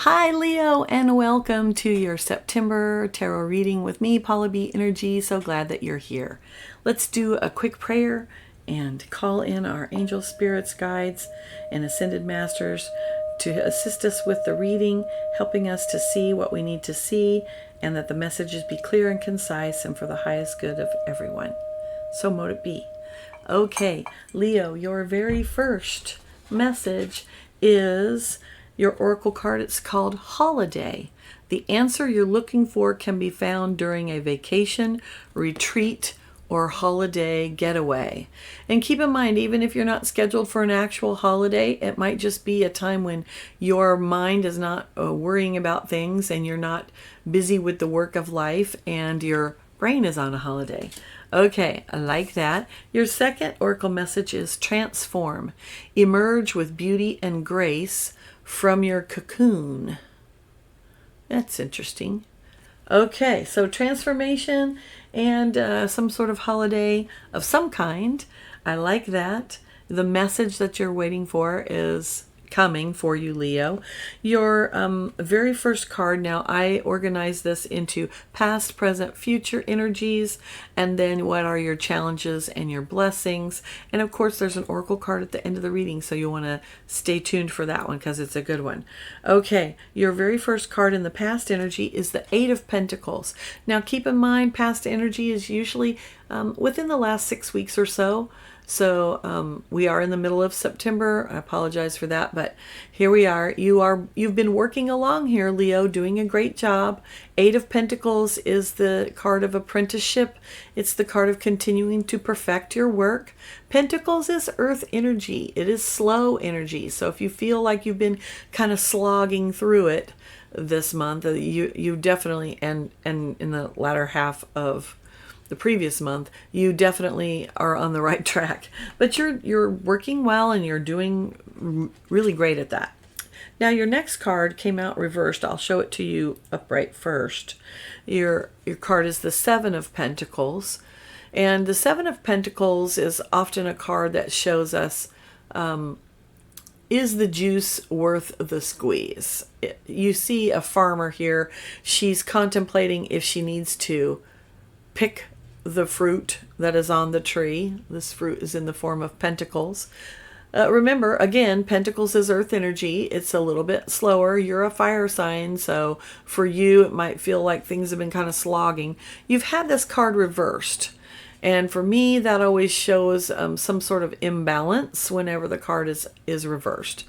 Hi, Leo, and welcome to your September tarot reading with me, Paula B. Energy. So glad that you're here. Let's do a quick prayer and call in our angel spirits, guides, and ascended masters to assist us with the reading, helping us to see what we need to see, and that the messages be clear and concise and for the highest good of everyone. So mote it be. Okay, Leo, your very first message is your oracle card. It's called Holiday. The answer you're looking for can be found during a vacation, retreat, or holiday getaway. And keep in mind, even if you're not scheduled for an actual holiday, it might just be a time when your mind is not worrying about things and you're not busy with the work of life and your brain is on a holiday. Okay, I like that. Your second oracle message is transform. Emerge with beauty and grace from your cocoon. That's interesting. Okay, so transformation and some sort of holiday of some kind. I like that. The message that you're waiting for is coming for you, Leo. Your very first card, now I organize this into past, present, future energies, and then what are your challenges and your blessings. And of course there's an oracle card at the end of the reading, so you'll want to stay tuned for that one because it's a good one. Okay, your very first card in the past energy is the Eight of Pentacles. Now keep in mind, past energy is usually within the last 6 weeks or so. So we are in the middle of September. I apologize for that, but here we are. You've been working along here, Leo, doing a great job. Eight of Pentacles is the card of apprenticeship. It's the card of continuing to perfect your work. Pentacles is earth energy. It is slow energy. So if you feel like you've been kind of slogging through it this month, you definitely, and in the latter half of the previous month, you definitely are on the right track. But you're working well and you're doing really great at that. Now your next card came out reversed. I'll show it to you upright first. Your card is the Seven of Pentacles. And the Seven of Pentacles is often a card that shows us, is the juice worth the squeeze? You see a farmer here. She's contemplating if she needs to pick the fruit that is on the tree. This fruit is in the form of pentacles. Remember, again, Pentacles is earth energy. It's a little bit slower. You're a fire sign, so for you, it might feel like things have been kind of slogging. You've had this card reversed. And for me, that always shows some sort of imbalance whenever the card is reversed.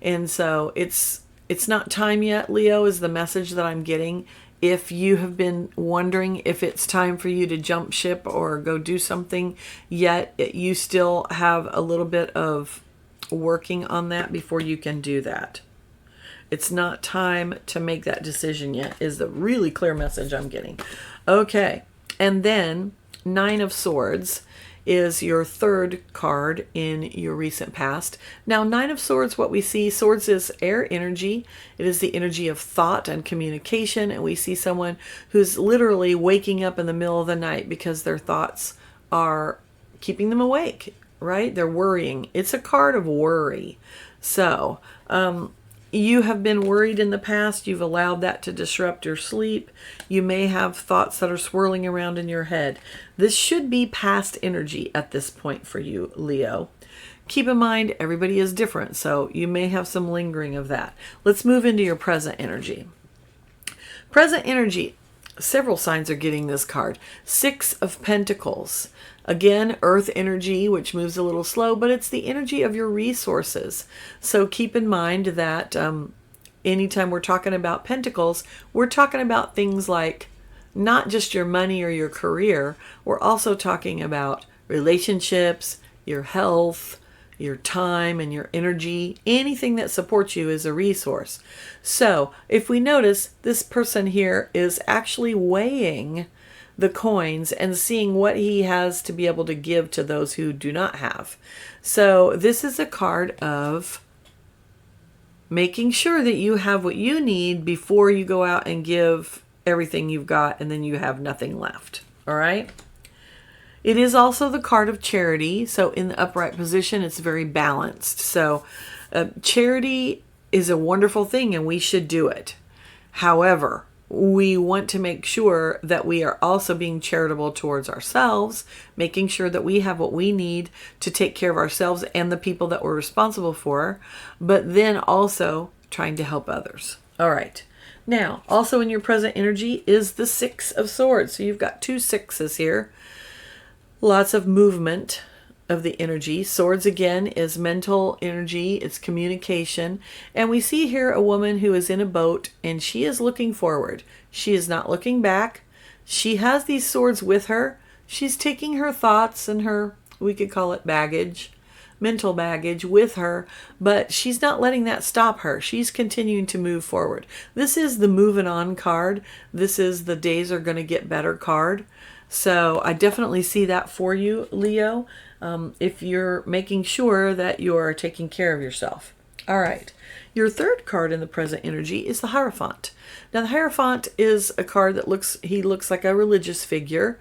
And so it's not time yet, Leo, is the message that I'm getting. If you have been wondering if it's time for you to jump ship or go do something, yet you still have a little bit of working on that before you can do that. It's not time to make that decision yet, is the really clear message I'm getting. Okay, and then Nine of Swords is your third card in your recent past. Now, Nine of Swords, what we see, swords is air energy. It is the energy of thought and communication. And we see someone who's literally waking up in the middle of the night because their thoughts are keeping them awake, right? They're worrying. It's a card of worry. So, you have been worried in the past. You've allowed that to disrupt your sleep. You may have thoughts that are swirling around in your head. This should be past energy at this point for you, Leo. Keep in mind, everybody is different, so you may have some lingering of that. Let's move into your present energy. Present energy. Several signs are getting this card. Six of Pentacles. Again, earth energy, which moves a little slow, but it's the energy of your resources. So keep in mind that anytime we're talking about pentacles, we're talking about things like not just your money or your career. We're also talking about relationships, your health, your time and your energy. Anything that supports you is a resource. So if we notice, this person here is actually weighing the coins and seeing what he has to be able to give to those who do not have. So this is a card of making sure that you have what you need before you go out and give everything you've got and then you have nothing left. All right. It is also the card of charity. So in the upright position, it's very balanced. So charity is a wonderful thing and we should do it. However, we want to make sure that we are also being charitable towards ourselves, making sure that we have what we need to take care of ourselves and the people that we're responsible for, but then also trying to help others. All right. Now, also in your present energy is the Six of Swords. So you've got 2 sixes here. Lots of movement of the energy. Swords again is mental energy, it's communication. And we see here a woman who is in a boat and she is looking forward. She is not looking back. She has these swords with her. She's taking her thoughts and her, we could call it baggage, mental baggage with her, but she's not letting that stop her. She's continuing to move forward. This is the moving on card. This is the days are going to get better card. So I definitely see that for you, Leo, if you're making sure that you're taking care of yourself. All right. Your third card in the present energy is the Hierophant. Now, the Hierophant is a card that looks like a religious figure,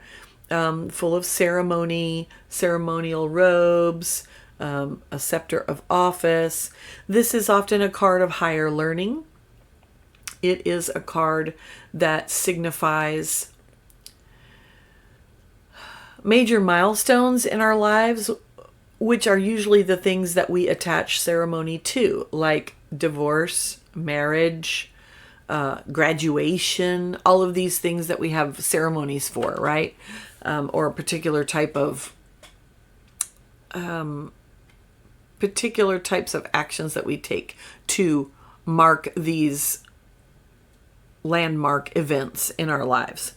full of ceremony, ceremonial robes, a scepter of office. This is often a card of higher learning. It is a card that signifies major milestones in our lives, which are usually the things that we attach ceremony to, like divorce, marriage, graduation, all of these things that we have ceremonies for, right? Or a particular type of particular types of actions that we take to mark these landmark events in our lives.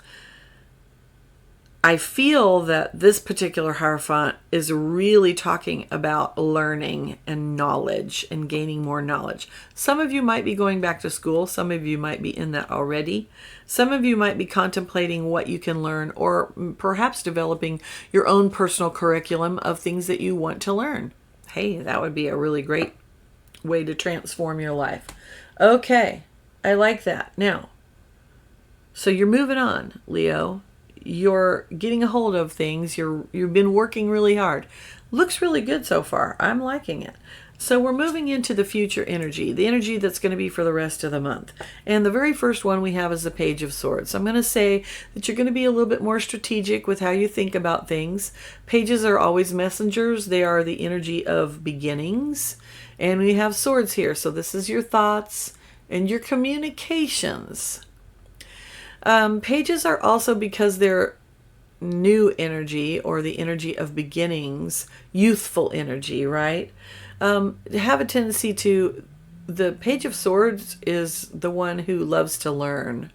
I feel that this particular Hierophant is really talking about learning and knowledge and gaining more knowledge. Some of you might be going back to school. Some of you might be in that already. Some of you might be contemplating what you can learn, or perhaps developing your own personal curriculum of things that you want to learn. Hey, that would be a really great way to transform your life. Okay, I like that. Now, so you're moving on, Leo. You're getting a hold of things. You've been working really hard. Looks really good so far. I'm liking it. So we're moving into the future energy, the energy that's going to be for the rest of the month. And the very first one we have is the Page of Swords. So I'm going to say that you're going to be a little bit more strategic with how you think about things. Pages are always messengers. They are the energy of beginnings. And we have swords here. So this is your thoughts and your communications. Pages are also, because they're new energy, or the energy of beginnings, youthful energy, right? Have a tendency to, the Page of Swords is the one who loves to learn,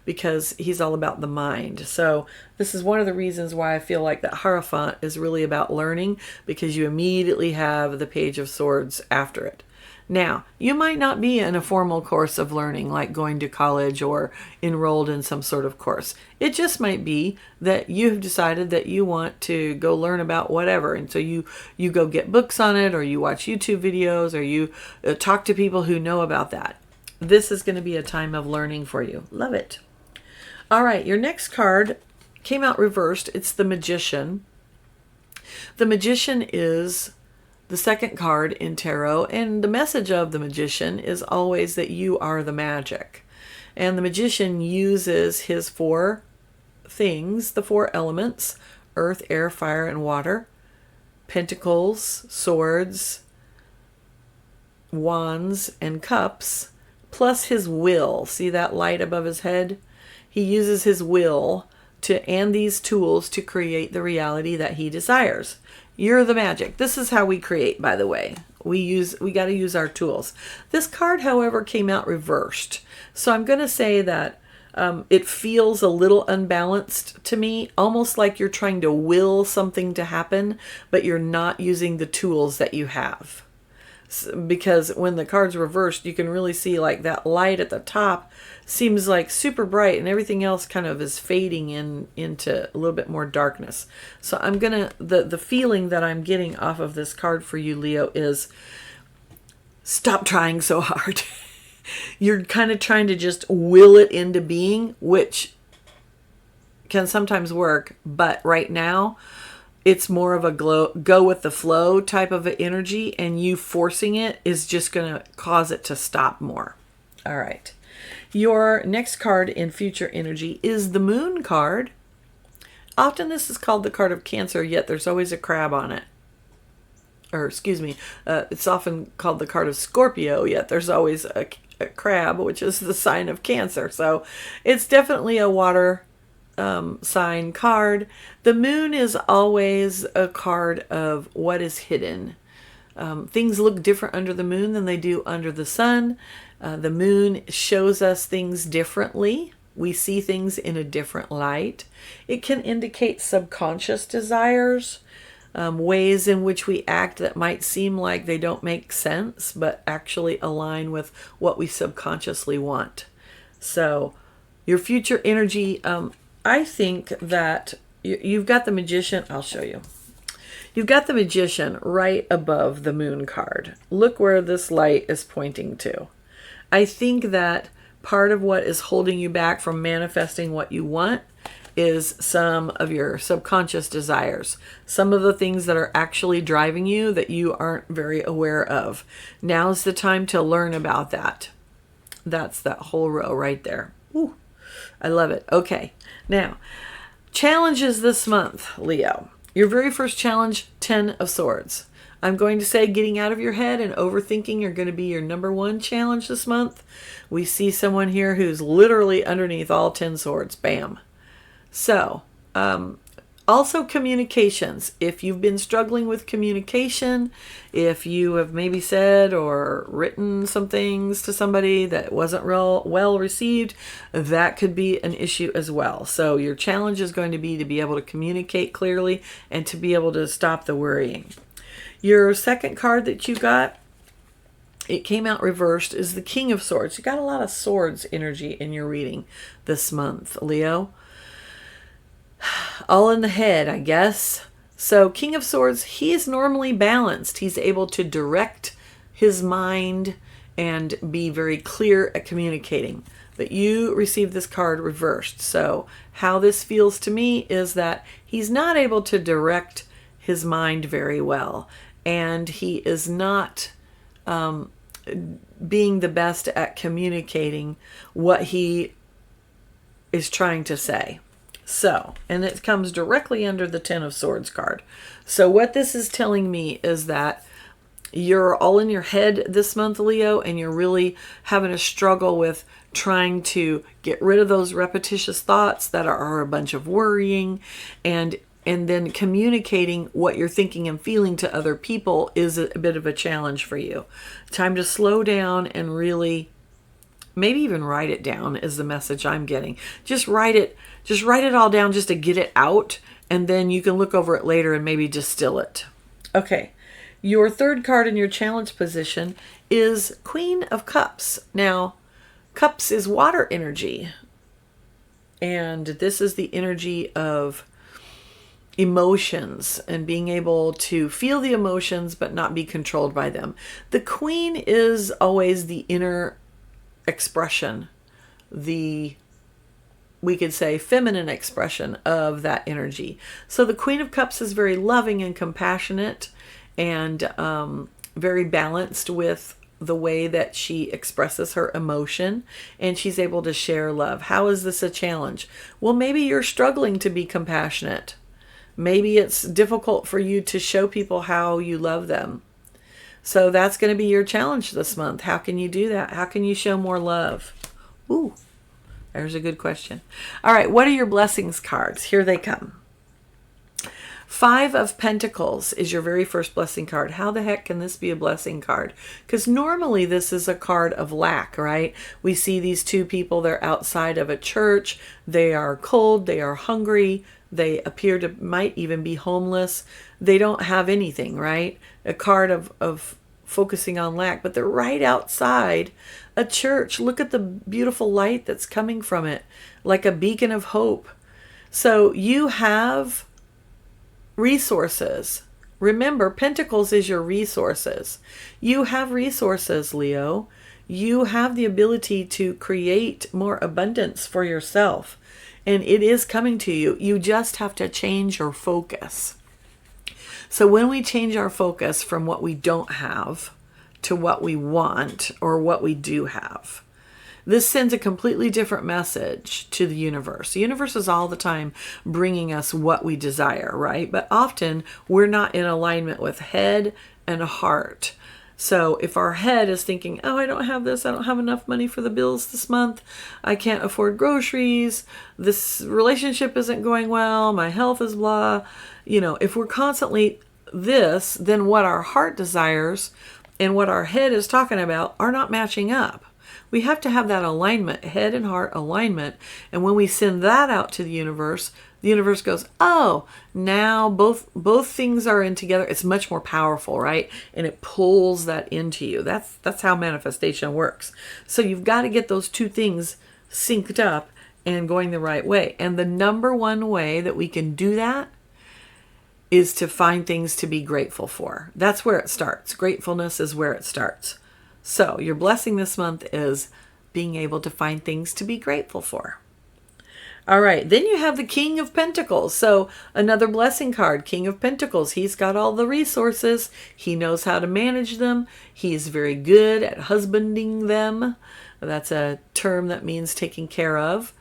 because he's all about the mind. So this is one of the reasons why I feel like that Hierophant is really about learning, because you immediately have the Page of Swords after it. Now, you might not be in a formal course of learning, like going to college or enrolled in some sort of course. It just might be that you've decided that you want to go learn about whatever. And so you go get books on it, or you watch YouTube videos, or you talk to people who know about that. This is going to be a time of learning for you. Love it. All right, your next card came out reversed. It's the Magician. The Magician is the second card in tarot, and the message of the Magician is always that you are the magic. And the Magician uses his 4 things, the 4 elements: earth, air, fire, and water, pentacles, swords, wands, and cups, plus his will. See that light above his head? He uses his will and these tools to create the reality that he desires. You're the magic. This is how we create, by the way. We got to use our tools. This card, however, came out reversed. So I'm going to say that it feels a little unbalanced to me, almost like you're trying to will something to happen, but you're not using the tools that you have. Because when the card's reversed, you can really see like that light at the top seems like super bright, and everything else kind of is fading into a little bit more darkness. So I'm gonna, the feeling that I'm getting off of this card for you, Leo, is stop trying so hard. You're kind of trying to just will it into being, which can sometimes work, but right now it's more of a go with the flow type of energy, and you forcing it is just going to cause it to stop more. All right. Your next card in future energy is the Moon card. Often this is called the card of Cancer, yet there's always a crab on it. Or excuse me, it's often called the card of Scorpio, yet there's always a crab, which is the sign of Cancer. So it's definitely a water sign card. The Moon is always a card of what is hidden. Things look different under the moon than they do under the sun. The moon shows us things differently. We see things in a different light. It can indicate subconscious desires, ways in which we act that might seem like they don't make sense, but actually align with what we subconsciously want. So your future energy, I think that you've got the Magician. I'll show you. You've got the Magician right above the Moon card. Look where this light is pointing to. I think that part of what is holding you back from manifesting what you want is some of your subconscious desires, some of the things that are actually driving you that you aren't very aware of. Now's the time to learn about that. That's that whole row right there. Ooh, I love it. Okay, now, challenges this month, Leo. Your very first challenge, 10 of Swords. I'm going to say getting out of your head and overthinking are going to be your number one challenge this month. We see someone here who's literally underneath all 10 swords. Bam. So, also communications. If you've been struggling with communication, if you have maybe said or written some things to somebody that wasn't real well received, that could be an issue as well. So your challenge is going to be able to communicate clearly and to be able to stop the worrying. Your second card that you got, it came out reversed, is the King of Swords. You got a lot of swords energy in your reading this month, Leo. All in the head, I guess. So King of Swords, he is normally balanced. He's able to direct his mind and be very clear at communicating. But you received this card reversed. So how this feels to me is that he's not able to direct his mind very well. And he is not being the best at communicating what he is trying to say. So, and it comes directly under the 10 of Swords card. So what this is telling me is that you're all in your head this month, Leo, and you're really having a struggle with trying to get rid of those repetitious thoughts that are a bunch of worrying, and then communicating what you're thinking and feeling to other people is a bit of a challenge for you. Time to slow down and really maybe even write it down is the message I'm getting. Just write it all down just to get it out, and then you can look over it later and maybe distill it. Okay. Your third card in your challenge position is Queen of Cups. Now, Cups is water energy, and this is the energy of emotions and being able to feel the emotions but not be controlled by them. The Queen is always the inner expression, we could say feminine expression of that energy. So the Queen of Cups is very loving and compassionate and very balanced with the way that she expresses her emotion, and she's able to share love. How is this a challenge? Well, maybe you're struggling to be compassionate. Maybe it's difficult for you to show people how you love them. So that's going to be your challenge this month. How can you do that? How can you show more love? Ooh, there's a good question. All right, what are your blessings cards? Here they come. 5 of Pentacles is your very first blessing card. How the heck can this be a blessing card? Because normally this is a card of lack, right? We see these two people, they're outside of a church. They are cold, they are hungry. They appear to might even be homeless. They don't have anything, right? A card of focusing on lack, but they're right outside a church. Look at the beautiful light that's coming from it, like a beacon of hope. So you have resources. Remember, Pentacles is your resources. You have resources, Leo. You have the ability to create more abundance for yourself. And it is coming to you. You just have to change your focus. So when we change our focus from what we don't have to what we want or what we do have, this sends a completely different message to the universe. The universe is all the time bringing us what we desire, right? But often we're not in alignment with head and heart. So if our head is thinking, oh, I don't have this, I don't have enough money for the bills this month, I can't afford groceries, this relationship isn't going well, my health is blah. If we're constantly this, then what our heart desires and what our head is talking about are not matching up. We have to have that alignment, head and heart alignment. And when we send that out to the universe goes, oh, now both things are in together. It's much more powerful, right? And it pulls that into you. That's how manifestation works. So you've got to get those two things synced up and going the right way. And the number one way that we can do that is to find things to be grateful for. That's where it starts. Gratefulness is where it starts. So your blessing this month is being able to find things to be grateful for. All right, then you have the King of Pentacles. So another blessing card, King of Pentacles. He's got all the resources. He knows how to manage them. He's very good at husbanding them. That's a term that means taking care of.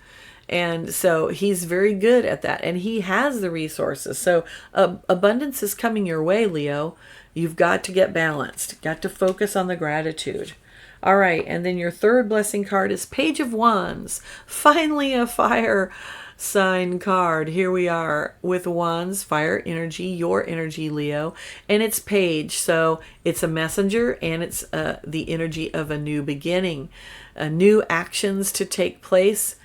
And so he's very good at that. And he has the resources. So abundance is coming your way, Leo. You've got to get balanced. Got to focus on the gratitude. All right. And then your third blessing card is Page of Wands. Finally, a fire sign card. Here we are with wands, fire energy, your energy, Leo. And it's page. So it's a messenger and it's the energy of a new beginning, new actions to take place.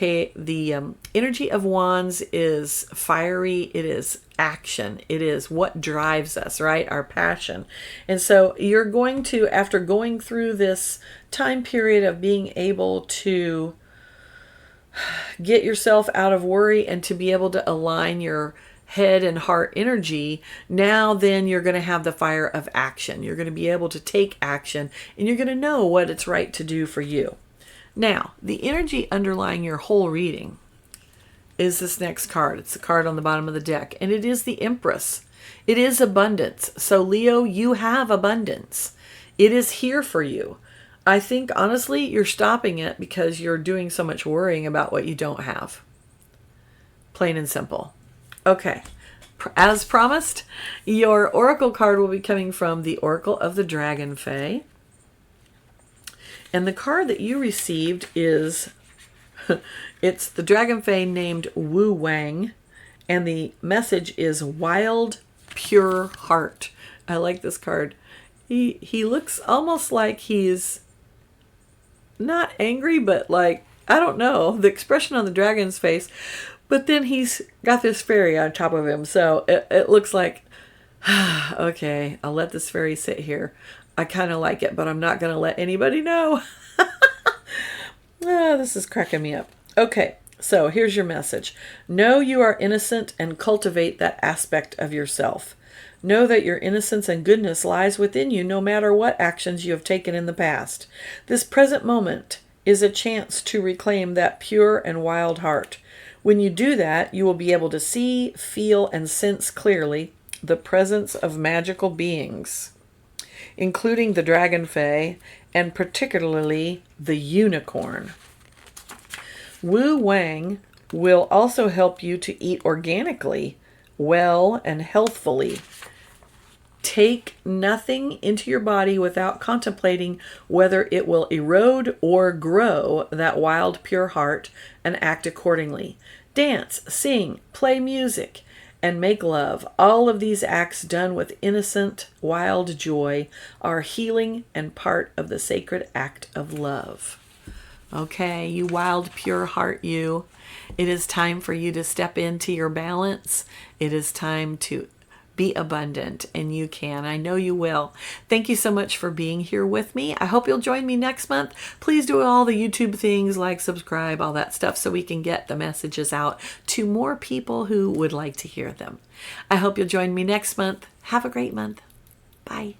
The energy of wands is fiery. It is action. It is what drives us, right? Our passion. And so you're going to, after going through this time period of being able to get yourself out of worry and to be able to align your head and heart energy, now then you're going to have the fire of action. You're going to be able to take action and you're going to know what it's right to do for you. Now, the energy underlying your whole reading is this next card. It's the card on the bottom of the deck, and it is the Empress. It is abundance. So, Leo, you have abundance. It is here for you. I think, honestly, you're stopping it because you're doing so much worrying about what you don't have. Plain and simple. Okay. As promised, your oracle card will be coming from the Oracle of the Dragon Fae. And the card that you received is, it's the Dragon Fae named Wu Wang. And the message is Wild, Pure Heart. I like this card. He looks almost like he's not angry, but like, I don't know, the expression on the dragon's face. But then he's got this fairy on top of him. So it looks like, okay, I'll let this fairy sit here. I kind of like it, but I'm not going to let anybody know. This is cracking me up. Okay, so here's your message. Know you are innocent and cultivate that aspect of yourself. Know that your innocence and goodness lies within you no matter what actions you have taken in the past. This present moment is a chance to reclaim that pure and wild heart. When you do that, you will be able to see, feel, and sense clearly the presence of magical beings, including the Dragon Fae, and particularly the unicorn. Wu Wang will also help you to eat organically, well, and healthfully. Take nothing into your body without contemplating whether it will erode or grow that wild, pure heart, and act accordingly. Dance, sing, play music, and make love. All of these acts done with innocent, wild joy are healing and part of the sacred act of love. Okay, you wild, pure heart, you. It is time for you to step into your balance. It is time to be abundant, and you can. I know you will. Thank you so much for being here with me. I hope you'll join me next month. Please do all the YouTube things, like, subscribe, all that stuff, so we can get the messages out to more people who would like to hear them. I hope you'll join me next month. Have a great month. Bye.